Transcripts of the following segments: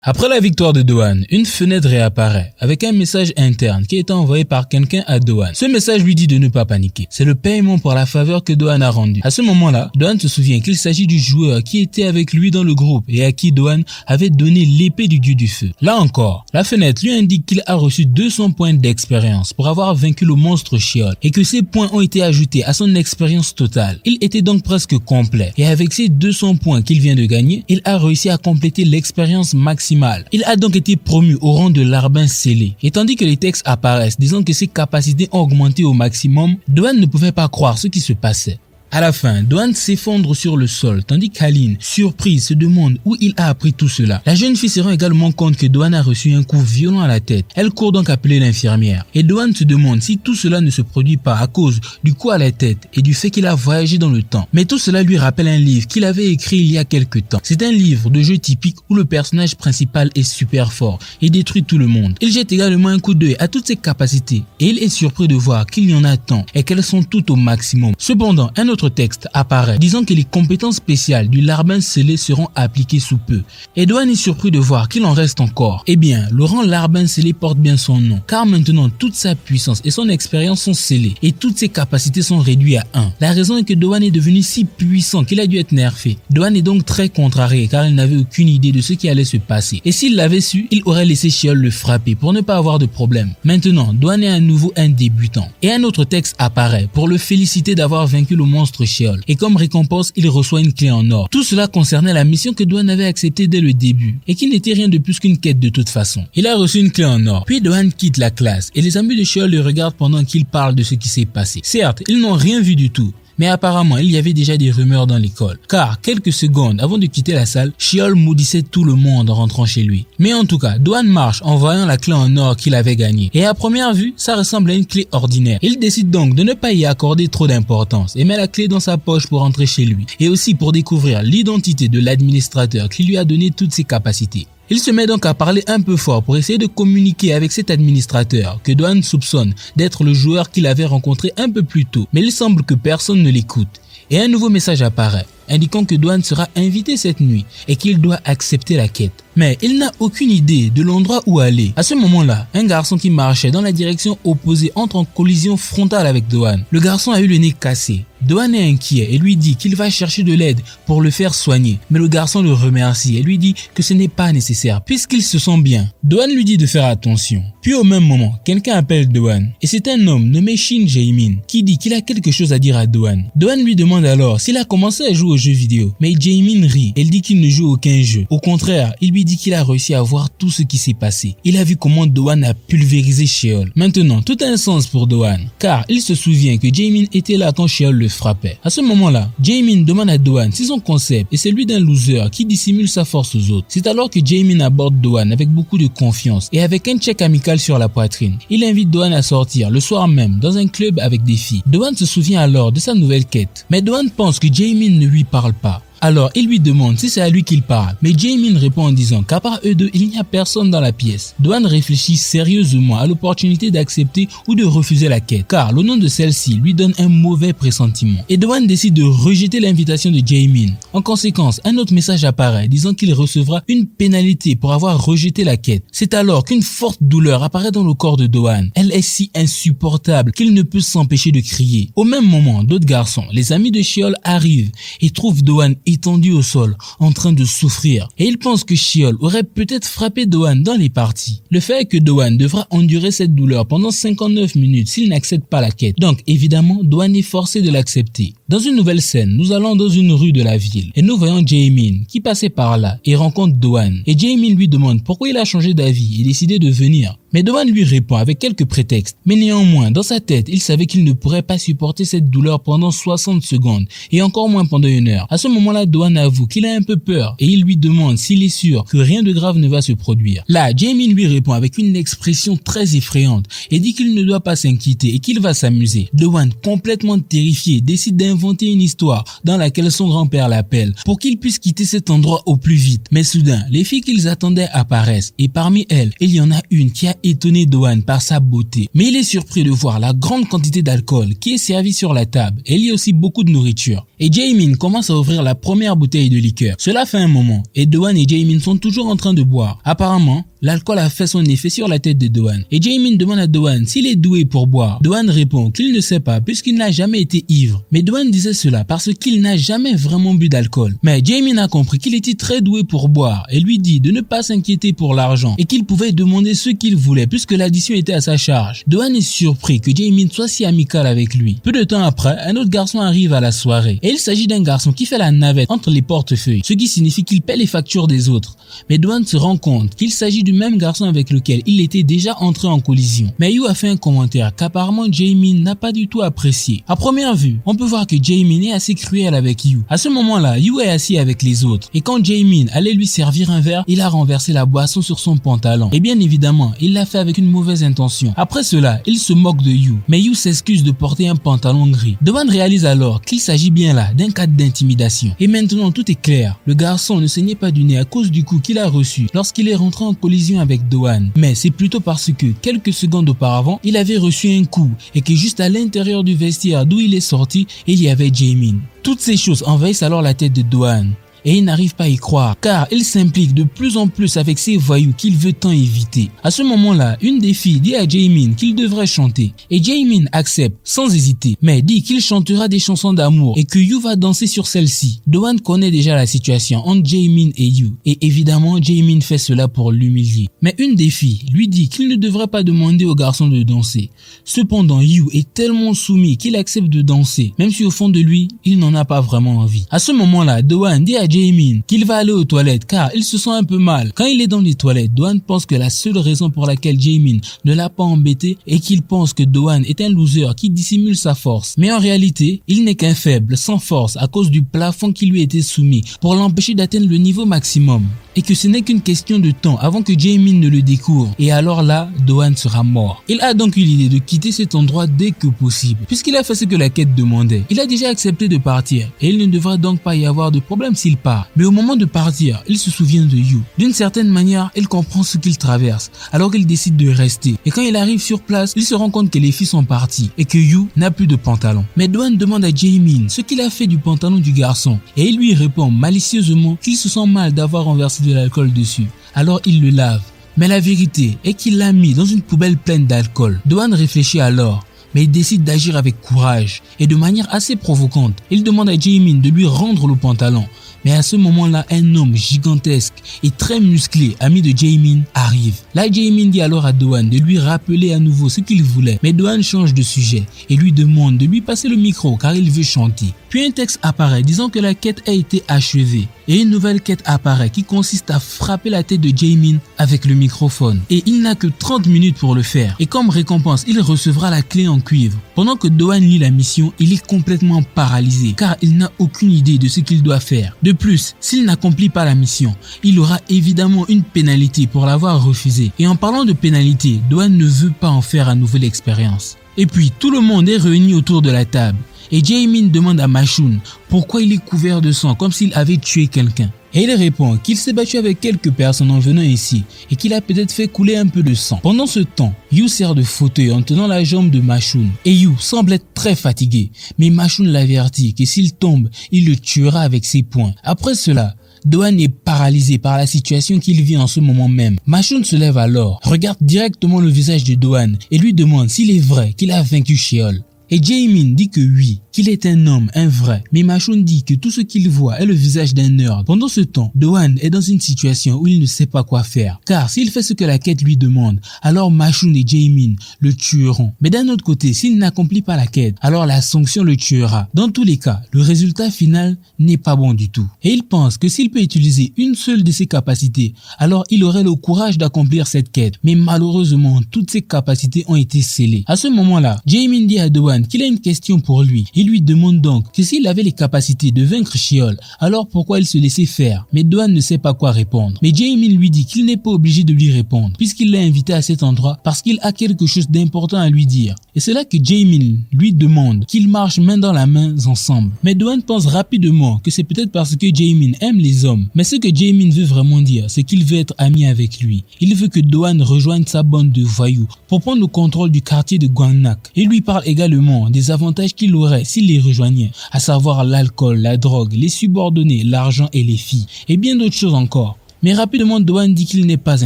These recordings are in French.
Après la victoire de Doan, une fenêtre réapparaît avec un message interne qui a été envoyé par quelqu'un à Doan. Ce message lui dit de ne pas paniquer. C'est le paiement pour la faveur que Doan a rendue. À ce moment-là, Doan se souvient qu'il s'agit du joueur qui était avec lui dans le groupe et à qui Doan avait donné l'épée du dieu du feu. Là encore, la fenêtre lui indique qu'il a reçu 200 points d'expérience pour avoir vaincu le monstre Sheol et que ces points ont été ajoutés à son expérience totale. Il était donc presque complet et avec ces 200 points qu'il vient de gagner, il a réussi à compléter l'expérience maximale. Il a donc été promu au rang de larbin scellé. Et tandis que les textes apparaissent disant que ses capacités ont augmenté au maximum, Doan ne pouvait pas croire ce qui se passait. À la fin, Doan s'effondre sur le sol, tandis qu'Aline, surprise, se demande où il a appris tout cela. La jeune fille se rend également compte que Doan a reçu un coup violent à la tête. Elle court donc appeler l'infirmière. Et Doan se demande si tout cela ne se produit pas à cause du coup à la tête et du fait qu'il a voyagé dans le temps. Mais tout cela lui rappelle un livre qu'il avait écrit il y a quelque temps. C'est un livre de jeu typique où le personnage principal est super fort et détruit tout le monde. Il jette également un coup d'œil à toutes ses capacités et il est surpris de voir qu'il y en a tant et qu'elles sont toutes au maximum. Cependant, un autre texte apparaît disant que les compétences spéciales du larbin scellé seront appliquées sous peu. Et Doan est surpris de voir qu'il en reste encore. Eh bien, le rang larbin scellé porte bien son nom, car maintenant toute sa puissance et son expérience sont scellées et toutes ses capacités sont réduites à 1. La raison est que Doan est devenu si puissant qu'il a dû être nerfé. Doan est donc très contrarié car il n'avait aucune idée de ce qui allait se passer. Et s'il l'avait su, il aurait laissé Sheol le frapper pour ne pas avoir de problème. Maintenant, Doan est à nouveau un débutant. Et un autre texte apparaît pour le féliciter d'avoir vaincu le monstre Sheol. Et comme récompense, il reçoit une clé en or. Tout cela concernait la mission que Doan avait acceptée dès le début et qui n'était rien de plus qu'une quête de toute façon. Il a reçu une clé en or. Puis Doan quitte la classe et les amis de Sheol le regardent pendant qu'il parle de ce qui s'est passé. Certes, ils n'ont rien vu du tout. Mais apparemment, il y avait déjà des rumeurs dans l'école. Car, quelques secondes avant de quitter la salle, Sheol maudissait tout le monde en rentrant chez lui. Mais en tout cas, Doan marche en voyant la clé en or qu'il avait gagnée. Et à première vue, ça ressemble à une clé ordinaire. Il décide donc de ne pas y accorder trop d'importance et met la clé dans sa poche pour rentrer chez lui. Et aussi pour découvrir l'identité de l'administrateur qui lui a donné toutes ses capacités. Il se met donc à parler un peu fort pour essayer de communiquer avec cet administrateur que Doan soupçonne d'être le joueur qu'il avait rencontré un peu plus tôt. Mais il semble que personne ne l'écoute. Et un nouveau message apparaît, indiquant que Doan sera invité cette nuit et qu'il doit accepter la quête. Mais il n'a aucune idée de l'endroit où aller. À ce moment-là, un garçon qui marchait dans la direction opposée entre en collision frontale avec Doan. Le garçon a eu le nez cassé. Doan est inquiet et lui dit qu'il va chercher de l'aide pour le faire soigner. Mais le garçon le remercie et lui dit que ce n'est pas nécessaire puisqu'il se sent bien. Doan lui dit de faire attention. Puis au même moment, quelqu'un appelle Doan. Et c'est un homme nommé Shin Jae-min qui dit qu'il a quelque chose à dire à Doan. Doan lui demande alors s'il a commencé à jouer aux jeux vidéo. Mais Jae-min rit. Elle dit qu'il ne joue aucun jeu. Au contraire, il lui dit qu'il a réussi à voir tout ce qui s'est passé. Il a vu comment Doan a pulvérisé Sheol. Maintenant, tout a un sens pour Doan, car il se souvient que Jae-min était là quand Sheol le frappait. À ce moment-là, Jae-min demande à Doan si son concept est celui d'un loser qui dissimule sa force aux autres. C'est alors que Jae-min aborde Doan avec beaucoup de confiance et avec un check amical sur la poitrine. Il invite Doan à sortir le soir même dans un club avec des filles. Doan se souvient alors de sa nouvelle quête, mais Doan pense que Jae-min ne lui parle pas. Alors, il lui demande si c'est à lui qu'il parle, mais Jae-min répond en disant qu'à part eux deux, il n'y a personne dans la pièce. Doan réfléchit sérieusement à l'opportunité d'accepter ou de refuser la quête, car le nom de celle-ci lui donne un mauvais pressentiment. Et Doan décide de rejeter l'invitation de Jae-min. En conséquence, un autre message apparaît disant qu'il recevra une pénalité pour avoir rejeté la quête. C'est alors qu'une forte douleur apparaît dans le corps de Doan. Elle est si insupportable qu'il ne peut s'empêcher de crier. Au même moment, d'autres garçons, les amis de Sheol, arrivent et trouvent Doan étendu au sol, en train de souffrir. Et il pense que Sheol aurait peut-être frappé Doan dans les parties. Le fait est que Doan devra endurer cette douleur pendant 59 minutes s'il n'accepte pas la quête. Donc évidemment, Doan est forcé de l'accepter. Dans une nouvelle scène, nous allons dans une rue de la ville et nous voyons Jae-min qui passait par là et rencontre Doan. Et Jae-min lui demande pourquoi il a changé d'avis et décidé de venir. Mais Doan lui répond avec quelques prétextes. Mais néanmoins, dans sa tête, il savait qu'il ne pourrait pas supporter cette douleur pendant 60 secondes et encore moins pendant 1 heure. À ce moment-là, Doan avoue qu'il a un peu peur et il lui demande s'il est sûr que rien de grave ne va se produire. Là, Jae-min lui répond avec une expression très effrayante et dit qu'il ne doit pas s'inquiéter et qu'il va s'amuser. Doan, complètement terrifié, décide d'inventer une histoire dans laquelle son grand-père l'appelle pour qu'il puisse quitter cet endroit au plus vite. Mais soudain, les filles qu'ils attendaient apparaissent et parmi elles, il y en a une qui a étonné Doan par sa beauté. Mais il est surpris de voir la grande quantité d'alcool qui est servie sur la table et il y a aussi beaucoup de nourriture. Et Jae-min commence à ouvrir la première bouteille de liqueur. Cela fait un moment et Doan et Jaemin sont toujours en train de boire. Apparemment, l'alcool a fait son effet sur la tête de Doan et Jaemin demande à Doan s'il est doué pour boire. Doan répond qu'il ne sait pas puisqu'il n'a jamais été ivre. Mais Doan disait cela parce qu'il n'a jamais vraiment bu d'alcool. Mais Jaemin a compris qu'il était très doué pour boire et lui dit de ne pas s'inquiéter pour l'argent et qu'il pouvait demander ce qu'il voulait puisque l'addition était à sa charge. Doan est surpris que Jaemin soit si amical avec lui. Peu de temps après, un autre garçon arrive à la soirée et il s'agit d'un garçon qui fait la navette entre les portefeuilles, ce qui signifie qu'il paie les factures des autres. Mais Doan se rend compte qu'il s'agit du même garçon avec lequel il était déjà entré en collision. Mais Yu a fait un commentaire qu'apparemment Jaemin n'a pas du tout apprécié. À première vue, on peut voir que Jaemin est assez cruel avec Yu. À ce moment-là, Yu est assis avec les autres et quand Jaemin allait lui servir un verre, il a renversé la boisson sur son pantalon. Et bien évidemment, il l'a fait avec une mauvaise intention. Après cela, il se moque de Yu, mais Yu s'excuse de porter un pantalon gris. Doan réalise alors qu'il s'agit bien là d'un cas d'intimidation. Et maintenant tout est clair. Le garçon ne saignait pas du nez à cause du coup qu'il a reçu lorsqu'il est rentré en collision avec Doan. Mais c'est plutôt parce que quelques secondes auparavant, il avait reçu un coup et que juste à l'intérieur du vestiaire d'où il est sorti, il y avait Jaemin. Toutes ces choses envahissent alors la tête de Doan. Et il n'arrive pas à y croire car il s'implique de plus en plus avec ces voyous qu'il veut tant éviter. À ce moment-là, une des filles dit à Jaemin qu'il devrait chanter et Jaemin accepte sans hésiter mais dit qu'il chantera des chansons d'amour et que Yu va danser sur celle-ci. Doan connaît déjà la situation entre Jaemin et Yu et évidemment Jaemin fait cela pour l'humilier. Mais une des filles lui dit qu'il ne devrait pas demander au garçon de danser. Cependant, Yu est tellement soumis qu'il accepte de danser même si au fond de lui, il n'en a pas vraiment envie. À ce moment-là, Doan dit à Jaemin qu'il va aller aux toilettes car il se sent un peu mal. Quand il est dans les toilettes, Doan pense que la seule raison pour laquelle Jaemin ne l'a pas embêté est qu'il pense que Doan est un loser qui dissimule sa force. Mais en réalité, il n'est qu'un faible, sans force à cause du plafond qui lui était soumis pour l'empêcher d'atteindre le niveau maximum. Et que ce n'est qu'une question de temps avant que Jaemin ne le découvre. Et alors là, Doan sera mort. Il a donc eu l'idée de quitter cet endroit dès que possible. Puisqu'il a fait ce que la quête demandait. Il a déjà accepté de partir. Et il ne devrait donc pas y avoir de problème s'il part. Mais au moment de partir, il se souvient de Yu. D'une certaine manière, il comprend ce qu'il traverse. Alors il décide de rester. Et quand il arrive sur place, il se rend compte que les filles sont parties. Et que Yu n'a plus de pantalon. Mais Doan demande à Jaemin ce qu'il a fait du pantalon du garçon. Et il lui répond malicieusement qu'il se sent mal d'avoir renversé de l'alcool dessus. Alors il le lave. Mais la vérité est qu'il l'a mis dans une poubelle pleine d'alcool. Doan réfléchit alors, mais il décide d'agir avec courage et de manière assez provocante. Il demande à Jaemin de lui rendre le pantalon. Mais à ce moment-là, un homme gigantesque et très musclé, ami de Jaemin, arrive. Là, Jaemin dit alors à Doan de lui rappeler à nouveau ce qu'il voulait. Mais Doan change de sujet et lui demande de lui passer le micro car il veut chanter. Puis un texte apparaît disant que la quête a été achevée. Et une nouvelle quête apparaît qui consiste à frapper la tête de Jaemin avec le microphone. Et il n'a que 30 minutes pour le faire. Et comme récompense, il recevra la clé en cuivre. Pendant que Doan lit la mission, il est complètement paralysé car il n'a aucune idée de ce qu'il doit faire. De plus, s'il n'accomplit pas la mission, il aura évidemment une pénalité pour l'avoir refusée. Et en parlant de pénalité, Doan ne veut pas en faire une nouvelle expérience. Et puis, tout le monde est réuni autour de la table. Et Jaemin demande à Mashun pourquoi il est couvert de sang comme s'il avait tué quelqu'un. Et il répond qu'il s'est battu avec quelques personnes en venant ici et qu'il a peut-être fait couler un peu de sang. Pendant ce temps, Yu sert de fauteuil en tenant la jambe de Mashun. Et Yu semble être très fatigué, mais Mashun l'avertit que s'il tombe, il le tuera avec ses poings. Après cela, Doan est paralysé par la situation qu'il vit en ce moment même. Mashun se lève alors, regarde directement le visage de Doan et lui demande s'il est vrai qu'il a vaincu Sheol. Et Jaemin dit que oui, qu'il est un homme, un vrai. Mais Mashun dit que tout ce qu'il voit est le visage d'un nerd. Pendant ce temps, Doan est dans une situation où il ne sait pas quoi faire. Car s'il fait ce que la quête lui demande, alors Mashun et Jaemin le tueront. Mais d'un autre côté, s'il n'accomplit pas la quête, alors la sanction le tuera. Dans tous les cas, le résultat final n'est pas bon du tout. Et il pense que s'il peut utiliser une seule de ses capacités, alors il aurait le courage d'accomplir cette quête. Mais malheureusement, toutes ses capacités ont été scellées. À ce moment-là, Jaemin dit à Doan qu'il a une question pour lui. Il lui demande donc que s'il avait les capacités de vaincre Sheol, alors pourquoi il se laissait faire? Mais Doan ne sait pas quoi répondre. Mais Jaemin lui dit qu'il n'est pas obligé de lui répondre, puisqu'il l'a invité à cet endroit parce qu'il a quelque chose d'important à lui dire. Et c'est là que Jaemin lui demande qu'ils marchent main dans la main ensemble. Mais Doan pense rapidement que c'est peut-être parce que Jaemin aime les hommes. Mais ce que Jaemin veut vraiment dire, c'est qu'il veut être ami avec lui. Il veut que Doan rejoigne sa bande de voyous pour prendre le contrôle du quartier de Gwangnak. Il lui parle également également des avantages qu'il aurait s'il les rejoignait, à savoir l'alcool, la drogue, les subordonnés, l'argent et les filles, et bien d'autres choses encore. Mais rapidement, Doan dit qu'il n'est pas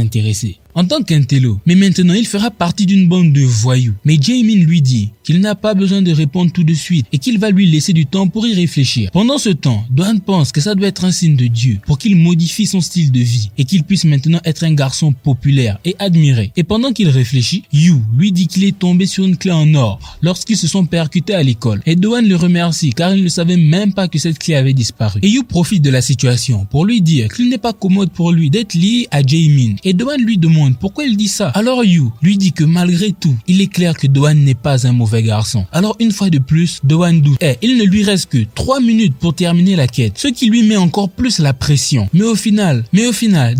intéressé. En tant qu'intello, mais maintenant il fera partie d'une bande de voyous. Mais Jae-min lui dit qu'il n'a pas besoin de répondre tout de suite et qu'il va lui laisser du temps pour y réfléchir. Pendant ce temps, Doan pense que ça doit être un signe de Dieu pour qu'il modifie son style de vie et qu'il puisse maintenant être un garçon populaire et admiré. Et pendant qu'il réfléchit, Yu lui dit qu'il est tombé sur une clé en or lorsqu'ils se sont percutés à l'école. Et Doan le remercie car il ne savait même pas que cette clé avait disparu. Et Yu profite de la situation pour lui dire qu'il n'est pas commode pour lui d'être lié à Jae-min. Et Doan lui demande pourquoi il dit ça. Alors Yu lui dit que malgré tout, il est clair que Doan n'est pas un mauvais garçon. Alors une fois de plus, Doan doute. Et il ne lui reste que 3 minutes pour terminer la quête, ce qui lui met encore plus la pression. Mais au final,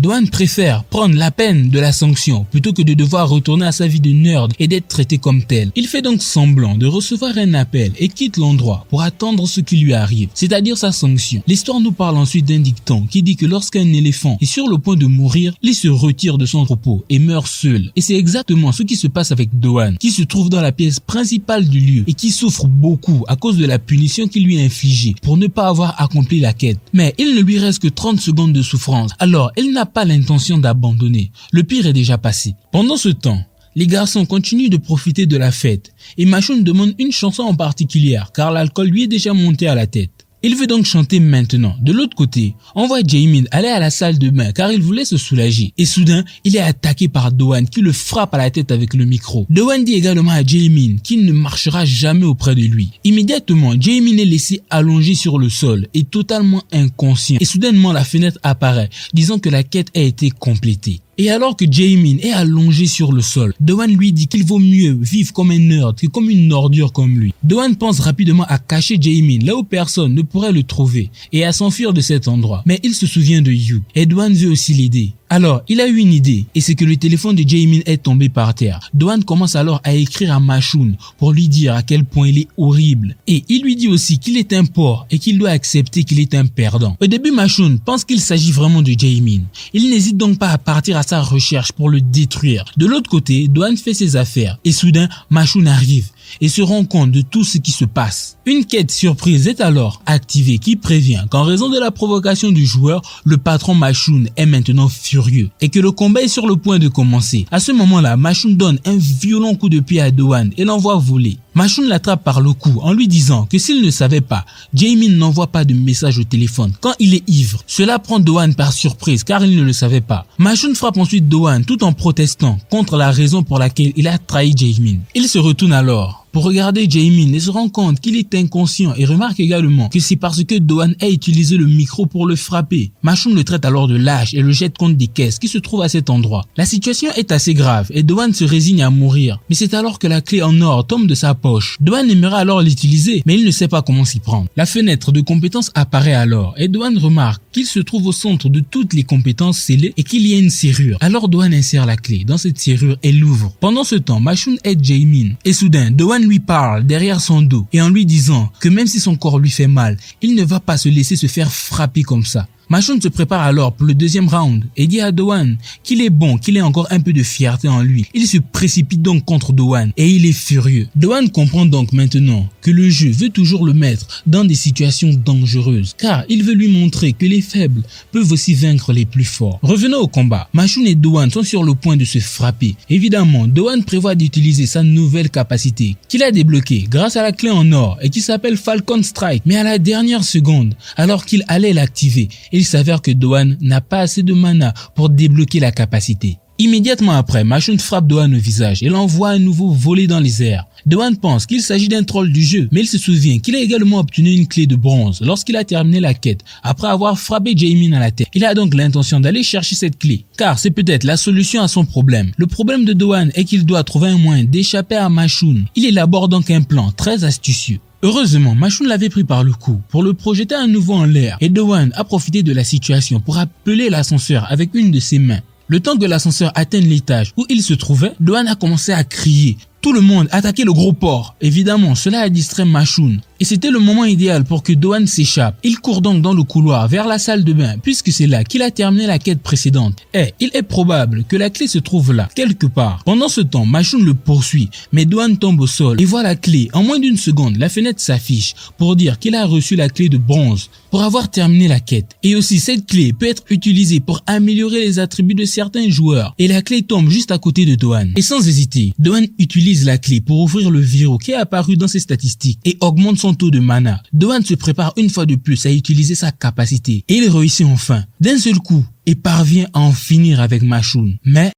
Doan préfère prendre la peine de la sanction plutôt que de devoir retourner à sa vie de nerd et d'être traité comme tel. Il fait donc semblant de recevoir un appel et quitte l'endroit pour attendre ce qui lui arrive, c'est-à-dire sa sanction. L'histoire nous parle ensuite d'un dicton qui dit que lorsqu'un éléphant est sur le point de mourir, il se retire de son troupeau et meurt seul. Et c'est exactement ce qui se passe avec Doan, qui se trouve dans la pièce principale du lieu et qui souffre beaucoup à cause de la punition qui lui est infligée pour ne pas avoir accompli la quête. Mais il ne lui reste que 30 secondes de souffrance, alors il n'a pas l'intention d'abandonner. Le pire est déjà passé. Pendant ce temps, les garçons continuent de profiter de la fête et Mashun demande une chanson en particulier car l'alcool lui est déjà monté à la tête. Il veut donc chanter maintenant. De l'autre côté, on voit Jae-min aller à la salle de bain car il voulait se soulager. Et soudain, il est attaqué par Doan qui le frappe à la tête avec le micro. Doan dit également à Jae-min qu'il ne marchera jamais auprès de lui. Immédiatement, Jae-min est laissé allongé sur le sol et totalement inconscient. Et soudainement, la fenêtre apparaît, disant que la quête a été complétée. Et alors que Jae-min est allongé sur le sol, Doan lui dit qu'il vaut mieux vivre comme un nerd que comme une ordure comme lui. Doan pense rapidement à cacher Jae-min là où personne ne pourrait le trouver et à s'enfuir de cet endroit. Mais il se souvient de Yu et Doan veut aussi l'aider. Alors, il a eu une idée, et c'est que le téléphone de Jae-min est tombé par terre. Doan commence alors à écrire à Mashun pour lui dire à quel point il est horrible. Et il lui dit aussi qu'il est un porc et qu'il doit accepter qu'il est un perdant. Au début, Mashun pense qu'il s'agit vraiment de Jae-min. Il n'hésite donc pas à partir à sa recherche pour le détruire. De l'autre côté, Doan fait ses affaires, et soudain, Mashun arrive et se rend compte de tout ce qui se passe. Une quête surprise est alors activée qui prévient qu'en raison de la provocation du joueur, le patron Mashun est maintenant furieux et que le combat est sur le point de commencer. À ce moment-là, Mashun donne un violent coup de pied à Doan et l'envoie voler. Mashun l'attrape par le cou en lui disant que s'il ne savait pas, Jae-min n'envoie pas de message au téléphone quand il est ivre. Cela prend Doan par surprise car il ne le savait pas. Mashun frappe ensuite Doan tout en protestant contre la raison pour laquelle il a trahi Jae-min. Il se retourne alors pour regarder Jae-min et se rend compte qu'il est inconscient et remarque également que c'est parce que Doan a utilisé le micro pour le frapper. Mashun le traite alors de lâche et le jette contre des caisses qui se trouvent à cet endroit. La situation est assez grave et Doan se résigne à mourir. Mais c'est alors que la clé en or tombe de sa poche. Doan aimerait alors l'utiliser mais il ne sait pas comment s'y prendre. La fenêtre de compétences apparaît alors et Doan remarque qu'il se trouve au centre de toutes les compétences scellées et qu'il y a une serrure. Alors Doan insère la clé dans cette serrure et l'ouvre. Pendant ce temps, Mashun aide Jae-min et soudain Doan lui parle derrière son dos et en lui disant que même si son corps lui fait mal, il ne va pas se laisser se faire frapper comme ça. Mashun se prépare alors pour le deuxième round et dit à Doan qu'il est bon, qu'il ait encore un peu de fierté en lui. Il se précipite donc contre Doan et il est furieux. Doan comprend donc maintenant que le jeu veut toujours le mettre dans des situations dangereuses car il veut lui montrer que les faibles peuvent aussi vaincre les plus forts. Revenons au combat. Mashun et Doan sont sur le point de se frapper. Évidemment, Doan prévoit d'utiliser sa nouvelle capacité qu'il a débloquée grâce à la clé en or et qui s'appelle Falcon Strike. Mais à la dernière seconde, alors qu'il allait l'activer, il s'avère que Doan n'a pas assez de mana pour débloquer la capacité. Immédiatement après, Mashun frappe Doan au visage et l'envoie à nouveau voler dans les airs. Doan pense qu'il s'agit d'un troll du jeu, mais il se souvient qu'il a également obtenu une clé de bronze lorsqu'il a terminé la quête, après avoir frappé Jae-min à la tête. Il a donc l'intention d'aller chercher cette clé, car c'est peut-être la solution à son problème. Le problème de Doan est qu'il doit trouver un moyen d'échapper à Mashun. Il élabore donc un plan très astucieux. Heureusement, Mashun l'avait pris par le cou pour le projeter à nouveau en l'air et Doan a profité de la situation pour appeler l'ascenseur avec une de ses mains. Le temps que l'ascenseur atteigne l'étage où il se trouvait, Doan a commencé à crier. Tout le monde attaquait le gros porc. Évidemment, cela a distrait Mashun Et c'était le moment idéal pour que Doan s'échappe. Il court donc dans le couloir vers la salle de bain puisque c'est là qu'il a terminé la quête précédente. Et il est probable que la clé se trouve là, quelque part. Pendant ce temps, Machoun le poursuit, mais Doan tombe au sol et voit la clé. En moins d'une seconde, la fenêtre s'affiche pour dire qu'il a reçu la clé de bronze pour avoir terminé la quête. Et aussi, cette clé peut être utilisée pour améliorer les attributs de certains joueurs. Et la clé tombe juste à côté de Doan. Et sans hésiter, Doan utilise la clé pour ouvrir le verrou qui est apparu dans ses statistiques et augmente son taux de mana. Doan se prépare une fois de plus à utiliser sa capacité et il réussit enfin d'un seul coup et parvient à en finir avec Machoun. Mais